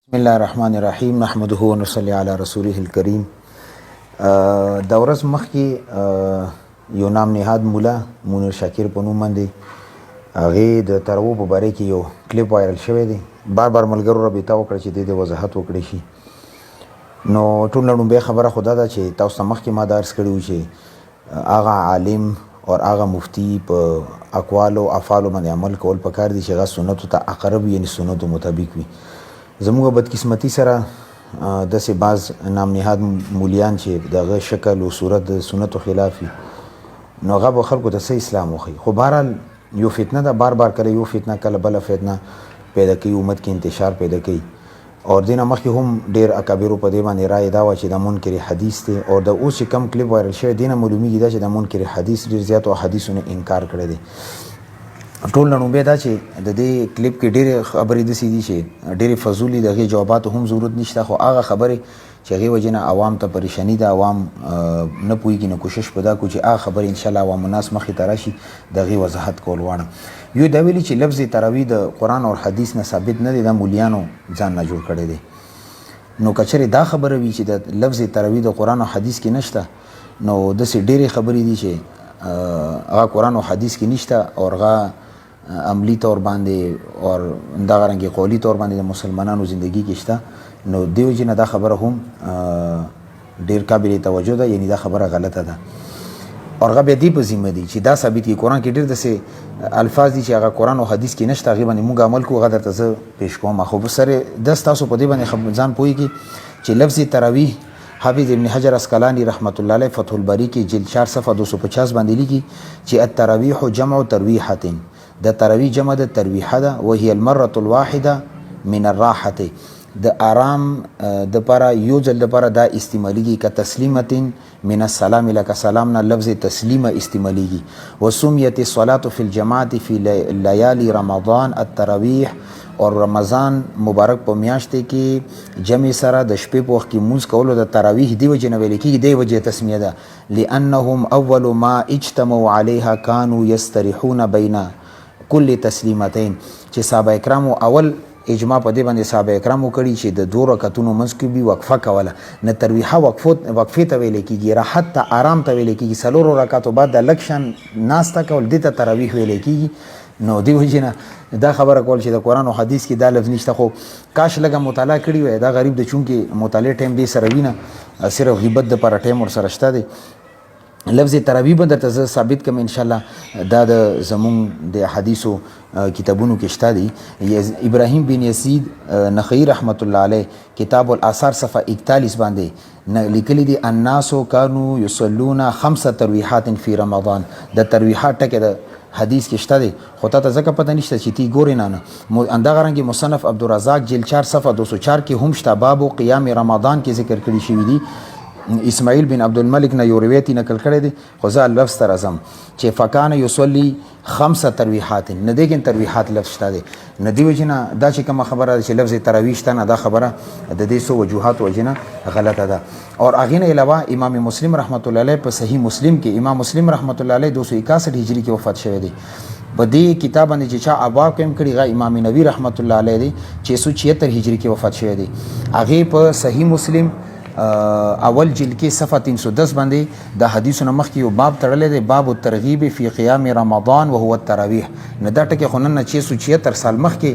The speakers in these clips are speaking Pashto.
بسم الله الرحمن الرحیم نحمده ونصلي علی رسوله الکریم. د ورځ مخکې یو نام نهاد مولا منیر شاکر په نوم باندې هغې د ترو په باره کې یو کلیپ وایرل شوی دی. بار بار ملګرو رابطه وکړه چې د وضاحت وکړی شي. نو ټول لومړی خبره خو دا ده چې تاسو ته مخکې ما دا عرض کړي وو چې هغه عالم او هغه مفتی په اقوالو افعالو باندې عمل کول پکار دي چې هغه سنتو ته اقرب یعنی سنتو مطابق وي. زموږ بدقسمتي سره داسې بعض نام نهاد مولیان چې دغه شکل او صورت د سنتو خلاف وي نو هغه به خلکو ته څه اسلام وښیي. خو بهرحال یو فتنه ده، بار بار کله یو فتنه کله بله فتنه پیدا کوي، امت کې انتشار پیدا کوي. او دې نه مخکې هم ډېر اکابرو په دې باندې رایې دا وه چې دا منکر حدیث دی. او د اوس چې کم کلیپ وایرل شوی دې نه معلومیږي دا چې د منکر حدیث ډېر زیات او حدیثو نه انکار کړی دی. ټول لومړی دا چې د دې کلیپ کې ډېرې خبرې داسې دي چې ډېرې فضولي د هغې جواباتو هم ضرورت نشته، خو هغه خبرې چې هغې وجې نه عوام ته پریشاني ده، عوام نه پوهېږي، نو کوشش به دا کړو چې هغه خبرې انشاءالله عوام الناس مخې ته راشي د هغې وضاحت کول غواړم. یو دا ویلي چې لفظ تراوی د قرآن او حدیث نه ثابت نه دی، دا مولیانو ځان نه جوړ کړی دی. نو که چېرې دا خبره وي چې د لفظ تراوی د قرآن او حدیث کې نشته نو داسې ډېرې خبرې دي چې هغه قرآن او حدیث کې نشته او هغه عملی طور باندې او دغه رنګې قولي طور باندې د مسلمانانو زندگی کې شته. نو دیو جنه دا خبره هم ډیر قابل توجه ده، یعنی دا خبره غلطه ده. او هغه بیا دې په ذمه دي چې دا ثابت کړي قرآن کې ډېر داسې الفاظ دي چې هغه قرآن او حدیث کې نشته، هغې باندې مونږ عمل کوو. هغه درته زه پیش کوم. خو په سر دس تاسو په دې باندې ځان پوهېږي چې لفظ تراویح حافظ ابن حجر اسقلانی رحمت الله علیه فتح الباری کې جلد 4 صفحه 250 باندې لیکي چې التراویح جمع ترویحه، د تراویح جمع د ترویحه ده، وهي المره الواحده من الراحه، د آرام د پاره یو ځل د پاره دا استعمالیږي که تسلیمت من السلام لکه سلام نه لفظ تسلیمه استعمالیږي. وسمیت الصلاة فی الجماعة فی لیالی رمضان التراویح، اور رمضان مبارک په میاشتې کې جمع سره د شپې په وخت کې مونځ کولو د تراویح دی وجې نه ویل کېږي، دی وجې تسمیه ده. لأنهم اول ما اجتمعوا علیها کانوا یستریحون بین کل تسلیمتین، چې صحابه کرامو اول اجماع په دې باندې صحابه کرامو کړي چې د 2 رکعتونو منځ کې به وقفه کوله. نه ترویحه وقفې ته ویل کېږي، راحت ته آرام ته ویل کېږي. 4 رکعتو بعد د لږ شان ناسته کول دې ته تراویح ویل کېږي. نو دې وجې نه دا خبره کول چې د قرآن او حدیث کې دا لفظ نشته. خو کاش لږه مطالعه کړي وای. دا غریب د چونکې مطالعې ټایم دې سره وي نه، صرف غیبت دپاره ټایم ورسره شته دی. لفظ تراویح به درته زه ثابت کړم انشاءالله. دا د زمونږ د حدیثو کتابونو کې شته دی. ابراهیم بن یزید نخعی رحمت الله علیه کتاب الاثار صفحه 41 باندې لیکلی دی الناس کانوا یصلون 5 ترویحات فی رمضان. د ترویحات ټکې د حدیث کې شته دی، خو ته ځکه پته نشته چې تی ګورې نه. همدغه رنګې مصنف عبدالرزاق جلد 4 صفحه 204 کې هم شته، باب قیام رمضان کې ذکر کړي شوي دي. اسماعیل بن عبدالملک نه یو روایت نقل کړی دی، خو زه لفظ ته راځم چې فکان یصلی 5 ترویحات، نه دی کې ترویحات لفظ شته دی. نه دی وجې نه دا چې کومه خبره ده چې لفظ تراویح شته نه، دا خبره د دې څو وجوهات وجې نه غلطه ده. او هغې نه علاوه امام مسلم رحمت الله علیه په صحیح مسلم کې، امام مسلم رحمت الله علیه 261 هجري کې وفات شوی دی. په دې کتاب باندې چې چا ابواب قیم کړي هغه امام نووي رحمت الله علیه دی 676 هجري کې وفات شوی دی. هغې په صحیح مسلم اول جلد کې صفحه 310 باندې د حدیثونو مخکې یو باب تړلی دی، باب الترغیب فی قیام رمضان وهو التراویح. نه دا ټکې خو نن 676 سال مخکې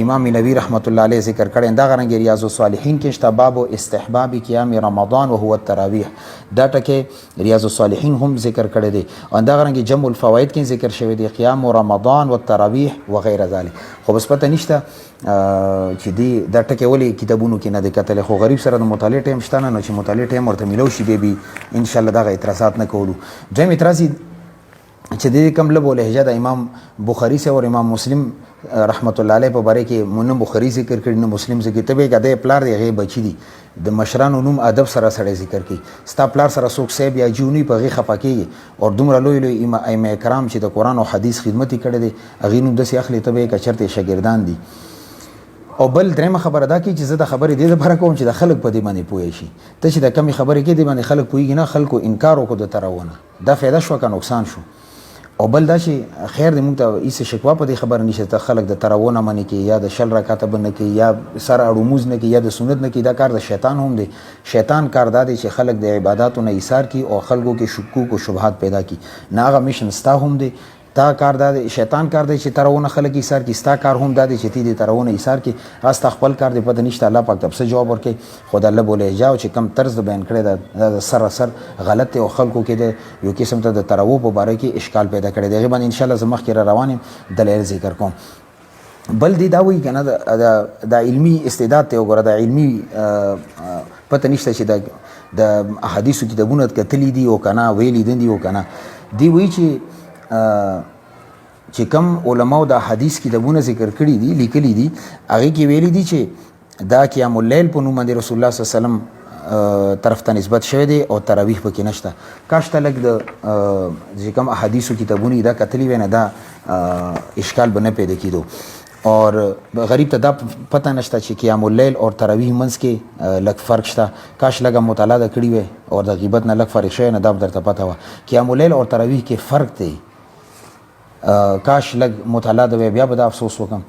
امام نووي رحمت الله علیه ذکر کړی. دغه رنګې ریاض الصالحین کې شته باب استحباب قیام رمضان وهو التراویح، دا ټکې ریاض الصالحین هم ذکر کړی دی. او دغه رنګې جمع الفواید کې ذکر شوی دی قیام رمضان والتراویح وغیره ذلک. خو بس پته نشته چې دی دا ټکې ولې کتابونو کې نه دی کتلی. خو غریب سره د مطالعې ټایم شته نه، چې مطالعې ټایم ورته میلو شي بیا به انشاءالله دغه اعتراضات نه کولو. دویم اعتراض چې د دې کوم لب او لهجه د امام بخاري سره او امام مسلم رحمت الله علیه په باره کې نه بخاري ذکر کړي نه مسلم ذکر ته به کده پلار دی هغې بچي دي د مشرانو نوم ادب سره سړی ذکر کوي. ستا پلار سره څوک صاحب یا جونی په هغې خفه کېږي. او دومره لوی لوی ائمه کرام چې د قرآن او حدیث خدمت یې کړی دی هغې نوم داسې اخلي ته به یې که چېرته شاګردان دي. او بل درېمه خبره دا کوي چې زه د خبرې دې دپاره کوم چې د خلک په دې باندې پوه شي. ته چې د کمې خبرې کې دې باندې خلک پوهېږي نه، خلکو انکار وکړو د تراونه، دا فایده شوه که نقصان شو؟ او بل دا چې خیر دې موږ ته هیڅ شکوا په دې خبره نشته ته خلک د تراونه منې کې یا د 10 رکعاته به نه کوي یا سر اړوموز نه کوي یا د سنت نه کوي. دا کار د شیطان هم دی. شیطان کار دا دی چې خلک د عباداتو نه ایثار کړي او خلکو کې شکوک او شبهات پیدا کړي. نه هغه میشن ستا هم دی. تا کار دا دی شیطان کار دی چې تراونه خلک ایثار کړي. ستا کار هم دا دی چې تی دې تراونه ایثار کړي. هغه ستا خپل کار دی پته نشته. الله پاک تب څه جواب ورکړي. خدا الله بوله جاو چې کم طرز بیان کړی دا سراسر غلط او خلکو کې د یو قسم ته د تراو په باره کې اشکال پیدا کړی دی. غیبا ان شاء الله زمخ کې روانم دلایل ذکر کوم. بل دی دا وی کنه د علمی استعداد ته وګوره. د علمی پته نشته چې د احادیثو کتابونه کتلی دي او کنه ویلی دي او کنه دی وی چې کم علماء د حدیث کتابونه ذکر کړي دي لیکلي دي هغه کې ویلي دي چې دا قیام اللیل په نوم باندې رسول الله صلی الله علیه وسلم طرف ته نسبت شوی دی او تراویح پکې نشته. کاش ته لګ د کم احادیثو کتابونه دا کتلی وینه دا اشکال بنه پیدا کیدو. اور غریب ته دا پته نشته چې قیام اللیل او تراویح منځ کې لږ فرق شته. کاش لږه مطالعه کړی وي او د غیبت نه لږ فرق شوی نه دا درته پته و. قیام اللیل او تراویح کې فرق دی. کاش لږ مطالعه د بیا به دا افسوس وکم.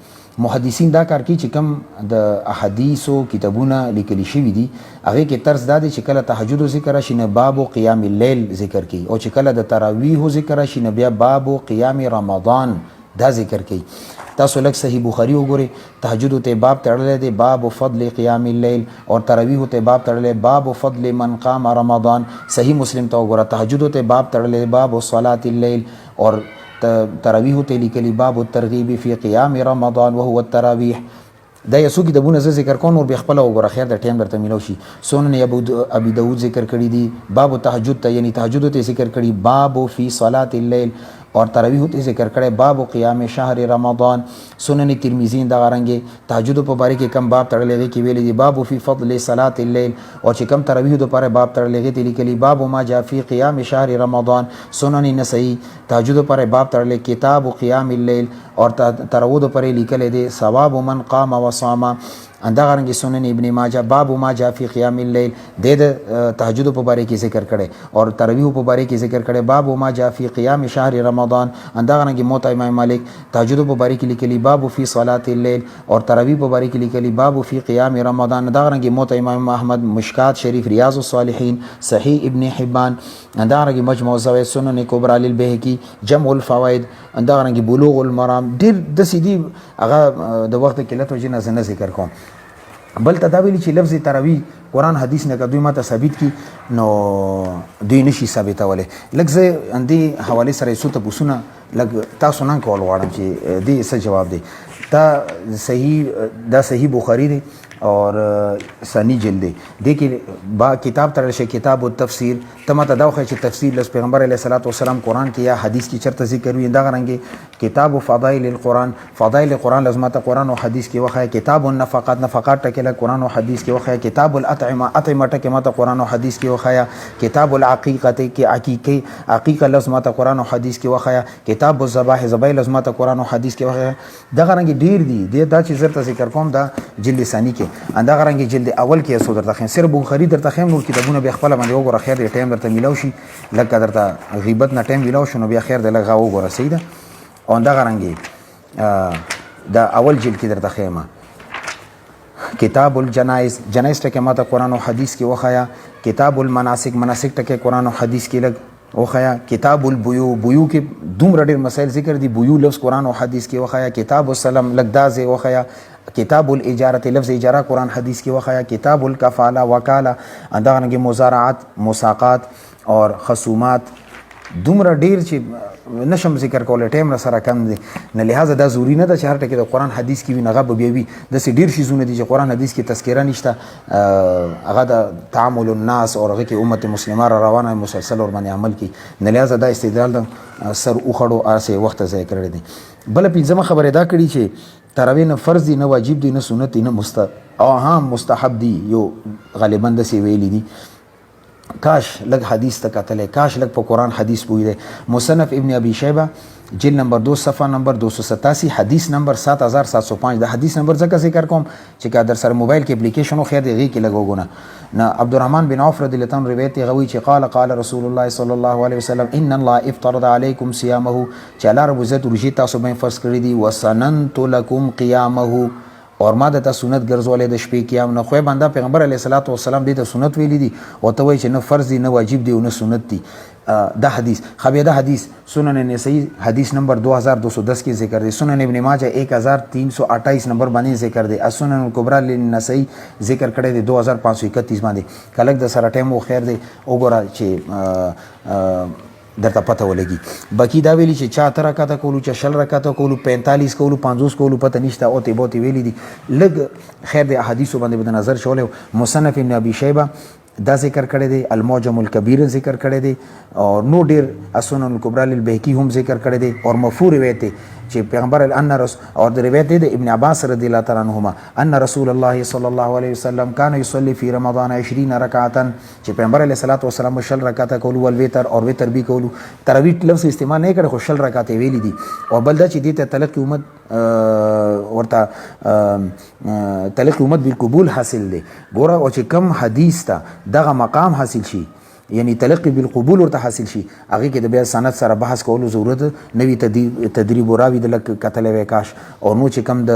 محدثین دا کار کوي چې کم د احادیثو کتابونه لیکلي شوي دي هغه کې طرز دا دی چې کله تهجد ذکر شي نه باب قیام اللیل ذکر کوي او چې کله د تراویح ذکر شي نه بیا باب قیام رمضان دا ذکر کوي. تاسو لږ صحیح بخاری وګورئ. تهجد ته باب تړلې دی باب فضل قیام اللیل او تراویح ته باب تړلې باب فضل من قام رمضان. صحیح مسلم ته وګوره تهجد ته باب تړلې باب صلاه اللیل اور تراویح ته لیکلي باب الترغیب فی قیام رمضان وهو التراویح. دا یسو کې د بونه ذکر کوم ور به خپل وګوره خیر د ټیم درته ملو شي. سنن ابي داود ذکر کړی دي باب تهجد ته یعنی تهجد ته ذکر کړی باب فی صلاه اللیل اور تراویح ته ذکر کړی باب قیام شهر رمضان. سنن ترمذی دا غرنګي تهجد په باره کې کم باب تړلې کې ویلي دي باب فی فضل صلاه الليل او چې کم تراویح د پاره باب تړلې کې لیکلي باب ما جاء فی قیام شهر رمضان. سنن نسائی تهجد پر باب تړلې کتاب قیام الليل اور تراویح د پاره لیکل دي ثواب من قام وصام. اندا غرنګي سنن ابن ماجه باب ما جاء فی قیام الليل د تهجد په باره کې ذکر کړي اور تراویح په باره کې ذکر کړي باب ما جاء فی قیام شهر رمضان. اندا غرنګي موطا امام مالک تهجد په باره کې لیکلي باب فی صلاه الليل اور تراویح په باره کې لیکلي باب فی قیام رمضان. اندا غرنګي موطا امام احمد مشکات شریف ریاض الصالحین صحیح ابن حبان. اندا غرنګي مجموع الزوائد سنن کبرى للبیهقی جمع الفوائد. اندا غرنګي بلوغ المرام ډیر د سیدی هغه د وخت کې لته جن نه ذکر کوم. بل تداویلی چې لفظ تراویح قرآن حدیث نه کدوې ماته ثابت کی نو دوی نشي ثابتولی. لږ زه اندې حوالې سره یې څو تپوسونه لږ تاسو نه کول غواړم چې دې څه جواب دی. دا صحیح بخاری دی اور ثانی جلد دی. دې کې با کتاب تړل شي کتاب التفسیر. ته ماته دا وښیه چې تفسیر لس پیغمبر علیه الصلاۃ والسلام قرآن کې یا حدیث کې چرته ذکر وي. دا غرنګې کتاب فضائل القرآن فضائل قرآن لازمته قرآن او حدیث کې وښیه. کتاب النفقات نفقات ټکله قرآن او حدیث کې وښیه. کتاب الاطعمه اطعمه ټکه ماته قرآن او حدیث کې وښیه. کتاب العقیقه کې عقیقه لازمته قرآن او حدیث کې وښیه. کتاب الذبائح ذبائح لازمته قرآن او حدیث کې وښیه. دا غرنګې ډیر دي دا چې زرته ذکر کوم دا جلد ثانی کې. اندا غرنګي جلد اول کې اسو درته خیم سر بخاری درته خیم نور کتابونه به خپل باندې وګوره خیر دی ټایم درته ملو شي لکه درته غیبت نه ټایم ملو شنو بیا خیر دی لغه وګوره سیده. او اندا غرنګي دا اول جلد کې درته خیمه کتاب الجنائز جنائز ټکه ماته قرآن او حدیث کې وخایا. کتاب المناسک مناسک ټکه قرآن او حدیث کې لګ وخایا. کتاب البیو بیو کې دومره ډېر مسائل ذکر دي بیو لفظ قرآن او حدیث کې وخایا. کتاب السلام لګداز وخایا. کتاب الاجاره لفظ اجاره قرآن حدیث کې وخایا. کتاب الکفاله وکاله اندغه مزارعات مساقات اور خصومات دومره ډیر چې نشم ذکر کول ټایم سره کم دي نه لہذا دا ضروری نه ده چې هر ټکی د قرآن حدیث کې وي نه غو بیا وي. د سې ډیر شیزونه دي چې قرآن حدیث کې تذکرہ نشته هغه د تعامل الناس اور هغه کې امت مسلمه را روانه مسلسل اور باندې عمل کی نه لہذا دا استدلال د سر اوخړو اسه وخت ځای کړی دي. بل پنځمه خبره دا کړی چې تراویح نه فرض دي نه واجب دي نه سنت دي نه مستحب دي. یو غالبا د سی ویلي دي کاش لګ حدیث ته کتلې کاش لګ په قرآن حدیث پوی دی. مصنف ابن ابي شیبه جلد نمبر 2 صفحه نمبر 287 حدیث نمبر 7705. د حدیث نمبر ځکه ذکر کوم چې کا در سره موبایل کې اپلیکیشن خو خیر دی غي کې لګوګونه. نه عبدالرحمن بن عوف رضی الله عنه روایت غوي چې قال رسول الله صلی الله علیه وسلم ان الله افترض علیکم صيامه، چې الله رب عزت روزي تاسو باندې فرض کړی دی، وسننت لكم قیامه، اور ما د سنت ګرځولې د شپې قیام نه. خو بنده پیغمبر علیه الصلاۃ والسلام دې ته سنت ویلي دي او ته وایي چې نه فرض دي نه واجب دي او نه سنت دي. دا حدیث خبر دا حدیث سنن نسائی حدیث نمبر 2210 کی ذکر دی، سنن ابن ماجه 1328 نمبر باندې ذکر دی، سنن الکبرى للنسائی ذکر کړی دی 2531 باندې. کلک د سره ټیم خو خیر دی وګوره چې درته پته ولګي. باقی دا ویلی چې چا تر رکعاته کولو، چا شل رکعاته کولو، 45 کولو، 50 کولو، پته نشته او ته بوتي ویلی دي. لګ خیر دی احادیث باندې بد نظر شولې. مصنف ابن ابي شيبه دا ذکر کړی دی، المعجم الکبیر ذکر کړی دی، او نو ډیر السنن الکبرى للبیهقی هم ذکر کړی دی، او مرفوع روایت دی چې پیغمبر ان رسول اور د روایت دی ابن عباس رضی الله تعالی عنهما ان رسول الله صلی الله علیه وسلم کان یصلی فی رمضان 20 رکعتا، چې پیغمبر علیه الصلاۃ والسلام شل رکعاته کول ول وتر اور وتر به کول. تراویح لفظ استعمال نه کړ خو شل رکعاته ویلی دي. او بل دا چې دې ته تلقی امت ورته تلقی امت بالقبول حاصل دی. ګوره او چې کم حدیث ته دغه مقام حاصل شي، یعنی تلقی بالقبول ورته حاصل شي، هغه کې د بیا سند سره بحث کولو ضرورت نوی تدریب راوی د لک کتل وکاش. او نو چې کم د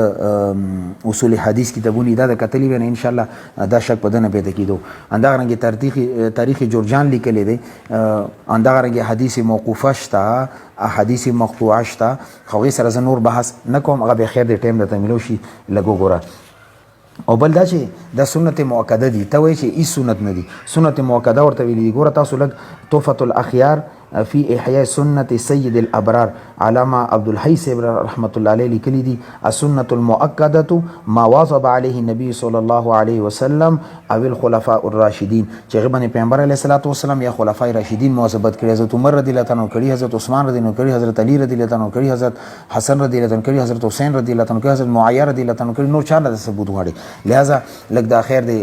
اصول حدیث کتابونه دا د کتلی ونه ان شاء الله دا شک پدنه پیدا کیدو. اندغه تاریخ جورجان لیکلی دی، اندغه حدیث موقوفه شته، احادیث مقطوعه شته، خو سره زنور بحث نکوم، هغه به خیر د ټیم د تملو شي لګو ګوره. او بل دا چې د سنت مؤکده دي، ته وایي چې ای سنت نه دي، سنت مؤکده ورته ویلي دي. ګوره تاسو لږ تحفة الاخیار فی احیاء سنت سید الابرار علامه عبدالحی صاحب رحمت الله علیه لیکلی دي، السنت المؤکده ما واظب علیه النبی صلی الله علیه وسلم او الخلفاء الراشدین، چې غبن پیغمبر علیه الصلاۃ والسلام یا خلفای راشدین مواظبت کړي. حضرت عمر رضی الله عنه کړي، حضرت عثمان رضی الله عنه کړي، حضرت علی رضی الله عنه کړي، حضرت حسن رضی الله عنه کړي، حضرت حسین رضی الله عنه کړي، حضرت معاویه رضی الله عنه کړي. نو چاله ثبوت غواړي. لہذا لکه دا خیر دی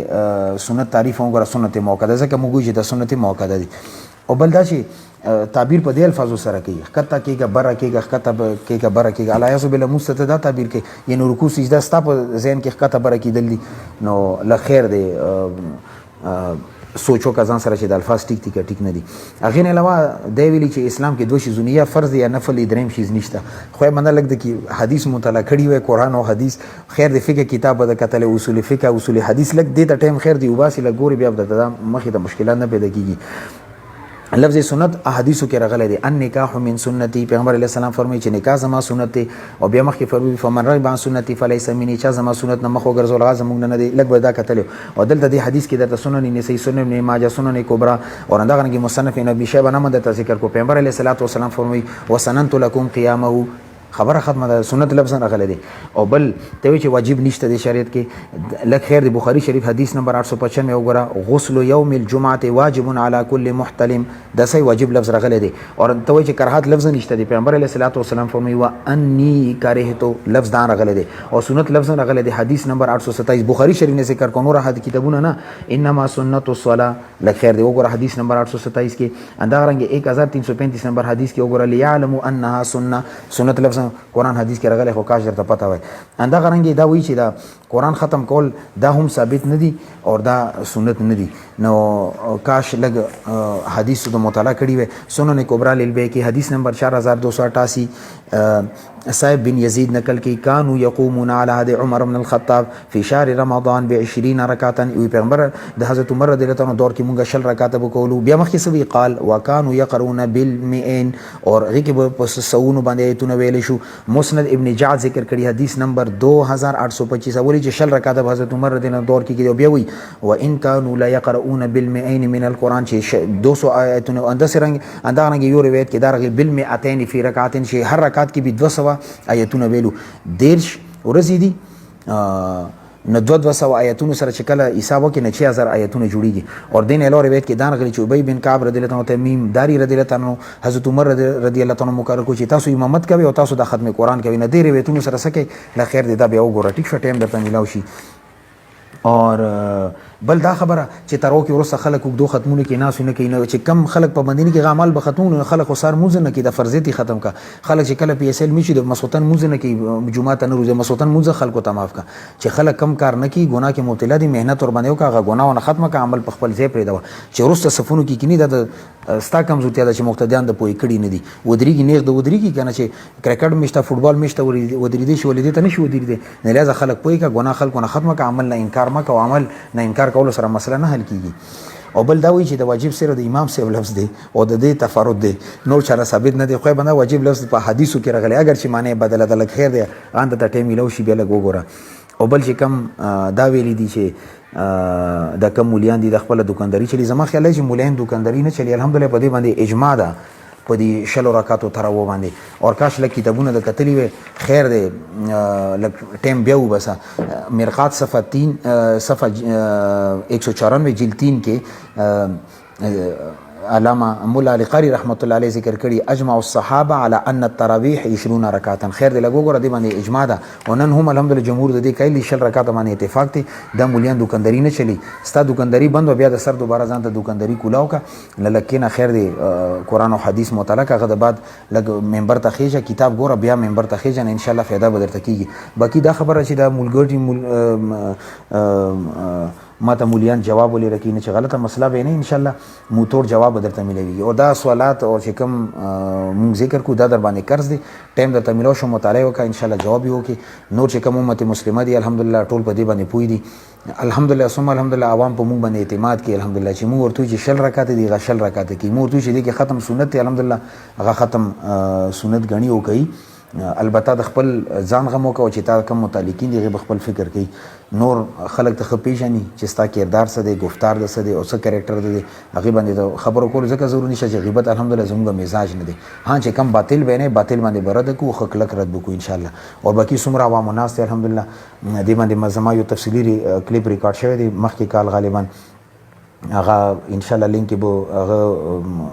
سنت تعریف وګوره سنت مؤکده، ځکه موږ چې د سنت مؤکده دي. او بل دا چې تعبیر په دې الفاظو سره کوي، خطه کېږي بره کېږي، خطه کېږي بره کېږي، الیاذ بالله مستت دا تعبیر کوي، یعنی رکوع سجده ستا په ذهن کې خطه بره کېدل دي. نو لخیر دی سوچو کا ځان سره چې د الفاظ ټیک ټیک ټیک نه دي. هغې نه علاوه دی ویلي چې اسلام کې دوه شیزونه، یا فرض یا نفل، دریم شیز نشته. خو یې منده لږ د کې حدیث مطالعه کړي وای، قرآن او حدیث خیر د فقه کتاب به د کتل، اصول فقه اصول حدیث لږ دې ته ټایم خیر دی وباسي لږ ګوري، بیا به د مخې ته مشکلات نه پیدا کېږي. لفظ سنت احادیثو کې راغلی دی، ان نکاح من سنتي، پیغمبر علیه السلام فرمایي چې نکاح زما سنت دی. او بیا مخکې فرمایي فمن رغب عن سنتي فلیس مني، چا زما سنت نه مخ وګرځول هغه زموږ نه دی. لږ به دا کتلی. او دلته دې حدیث کې درته سنن نسائی، سنن ابن ماجه، سنن کبرى او همدغرانګې مصنف ابن شیبه نه درته ذکر کو. پیغمبر علیه الصلاۃ والسلام فرمایي وسننت لکم قیامه، خبره ختمه ده، سنت لفظ راغلی دی. او بل ته وی چې واجب نشته د شریعت کې، لکه خیر د بخاری شریف حدیث نمبر 895 وګوره، غسل یوم الجمعه واجب علی کل محتلم، د صحیح واجب لفظ راغلی دی. او ته وی چې کراهت لفظ نشته دی، پیغمبر علیه الصلاۃ والسلام فرمایي و انی کرهتو لفظ دا راغلی دی. او سنت لفظ راغلی دی، حدیث نمبر 827 بخاری شریف نه ذکر کو، نور حدیث کتابونه نه، انما سنت الصلاه، لکه خیر دی وګوره حدیث نمبر 827 کې. اندغرانګه 1335 نمبر حدیث کې وګوره، لیعلم انها سنه، سنت لفظ قرآن حدیث کې راغلی، خو کاش درته پته وای. اندغرانګه دا وایي چې دا قرآن ختم کول دا هم ثابت نه دي او دا سنت نه دي. نو کاش لږ حدیث د مطالعه کړي وای. سنن کبرى للبیهقی حدیث نمبر 4288 صاحب بن یزید نقل کی، کانوا یقومون علی عهد عمر بن الخطاب فی شهر رمضان ب20 رکعتا، وی پیغمبر د حضرت عمر رضی الله عنه دور کې مونږ شل رکعات وکولو. بیا مخکې سوی قال وکانوا یقرؤون بالمئین، اور هغه کې په سوونو باندې ایتونه ویل شو. مسند ابن جعد ذکر کړي حدیث نمبر 2825 اولی چې شل رکعات په حضرت عمر رضی الله عنه دور کې کېدو. بیا وی و ان کانوا لا یقرؤون بالمئین من القرآن، چې 200 آیتونه اندسرنګ اندغه یو روایت کې دارغه بالمئتین فی رکعتین، چې هر رکعت کې به 200 آیتونه ویلو. دیرش ورځې دي نه 200 آیتونو سره چې کله حساب وکړي نه 6000 آیتونه جوړیږي. اور دین له روایت کې دان غلی چې ابی بن کعب رضی الله عنه، تمیم داری رضی الله عنه، حضرت عمر رضی الله عنه مقرر کو چې تاسو امامت کوي او تاسو د ختم قرآن کوي، نه دی روایتونو سره سکه لا خیر دی دا بیا وګوره ټیک شو ټیم درته ملاوي شي. اور بل دا خبره چې تر وکي ورسره خلک دوه ختمونه کې ناس نه کوي چې کم خلک په باندې کې غامل به ختمونه خلک وسار موزه نه کې د فرضیت ختم کا خلک چې کله پی اس ال میشي د مسوتن موزه نه کې جمعه ته نه روزه مسوتن موزه خلکو ته معاف کا چې خلک کم کار نه کوي ګناه کې مبتلا دي مهنت ور باندې وکړه ګناه نه ختمه کا عمل په خپل ځای پرې دا چې ورسره صفونو کې کینی د ستا کمزورتیا ده چې مقتدیان د پوي کړي نه دي ودرېږي نیغ د ودرېږي کنه چې کرکټ میشته فوټبال میشته ودرېدي شو ولې ته نشي ودرېدي نه لازم خلک پوي کا ګناه خلکو نه ختمه کا عمل نه انکار مکه او عمل نه انکار کول سره مسله نه حل کیږي او بل دا وی چې د واجب سره د امام صاحب لفظ دی او د دې تفرد دی نور چاره ثابت نه دی خو بنده واجب لفظ په حدیثو کې راغلی اگر چې معنی بدله د خیر دی ان ته ټیم ملو شي بیا لګ وګوره او بل چې کم دا ویلی دي چې د کم مولیان دي د خپل دکانداري چلی زما خیال چې مولیان دکانداري نه چلی الحمدلله په دې باندې اجماع ده په دې شلو رکعاتو تراو باندې اور کاش لکه کتابونه د کتلی وي خیر دی لک ټیم بیا وبسه مرقات صفحه 3 صفحه 194 جلد 3 کې علامه مولا علی قاری رحمت الله علیه ذکر کړي اجمع الصحابه على ان التراويح 20 رکعتا خیر دی لګو ګور دی باندې اجماع ده ونن هم الحمدلله جمهور د دې کایلی شل رکعات باندې اتفاق دي د مولیان دکانداری نه چلی ستا دکانداری بند بیا د سر دوباره ځان ته دکانداری کولاو کا لکه خیر دی قران او حدیث مطالعه کا غد بعد لګ منبر ته خېجه کتاب ګور بیا منبر ته خېجه ان شاء الله फायदा بدرته کیږي باقی دا خبره چې دا مولګری ماته مولیان جواب ولې رکی نه چې غلطه مسله به نه ان شاء الله موتور جواب درته ملوي او دا سوالات او چې کوم مونږ ذکر کو دا در باندې قرض دي ټیم درته ملو شو مطالعه وکړه ان شاء الله جواب یو کې نور چې کوم امت مسلمه دي الحمدلله ټول په دې باندې پوي دي الحمدلله ثم الحمدلله عوام په مونږ باندې اعتماد کوي الحمدلله چې مونږ ورته چې شل رکعات دي غشل رکعات کې مونږ ورته چې دي کې ختم سنت دي الحمدلله هغه ختم سنت غني او کوي البته د خپل ځان غمو کو چې تا کوم متعلقین دي غو خپل فکر کوي نور خلک ته خپېژني چې ستا کردار څه دی گفتار د څه دی او څه کریکټر دی هغه باندې خبرو کول ځکه ضروري نشه چې غیبت الحمدلله زموږ مزاج نه دی ها چې کم باطل بینه باطل باندې برد کو خلک رد وکړو ان شاء الله او باقي څومره عوام ناس ته الحمدلله دې باندې مزما یو تفصیلی کلیپ ریکارډ شوی دی مخکې کال غالبا هغه ان شاء الله لینک به هغه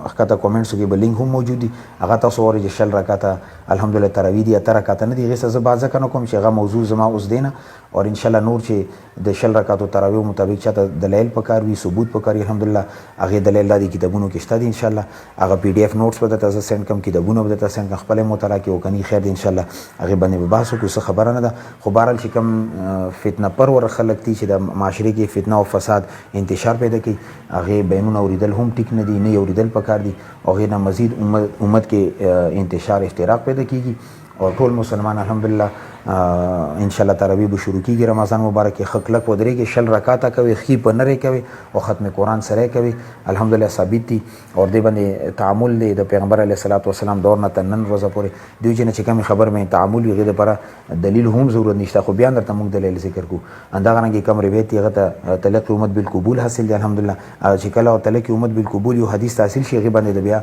اخکته کومنټس کې به لینک هم موجود دي هغه تاسو ورته شل رکعاته الحمدلله تراوی دي اتر رکعاته نه دي غیسه ز بازه کنه کوم چې هغه موضوع زما اوس دینه اور ان شاء الله نور چې د شل رکعاتو تراوی مطابق چاته دلایل پکار وي ثبوت پکار الحمدلله هغه دلایل د کتابونو کې شته دي ان شاء الله هغه پی ډی اف نوټس به تاسو سند کوم کتابونه به تاسو څنګه خپل مطالعه کې وکني خیر دي ان شاء الله هغه باندې بحث کو څه خبره نه ده خو بهرحال چې کوم فتنه پرور خلک دي چې د معاشري کې فتنه او فساد انتشار پیدا کوي هغه بینونه اوریدل هم ټیک نه دي نه اوریدل پکار دي او غیر مزید امت کې انتشار افتراق پیدا کیږي اور ټول مسلمان الحمدلله ان شاء الله تراوی به شروع کیږي رمضان مبارک کې خلک ودرې کې شل رکعاته کوي خې په نره کوي او ختم قرآن سره کوي الحمدلله ثابت دي اور دې باندې تعامل دی د پیغمبر علیه الصلاۃ والسلام دور نه تنن روزه پورې دوی چې کوم خبر مې تعامل یې لپاره دلیل هم ضرورت نشته خو بیان درته موږ دلیل ذکر کو انداغه رنګ کوم روایت یې غته تلقی امت بالقبول حاصل دی الحمدلله چې کله تلقی امت بالقبول یو حدیث حاصل شي غي باندې بیا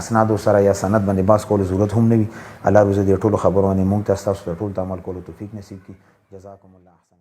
اسناد سره یا سند باندې باس کول ضرورت هم نه وي الله روزه دې ټول خبرونه موږ تاسو ټول عمل کولو توفیق نصیب کړي جزاکم الله احسن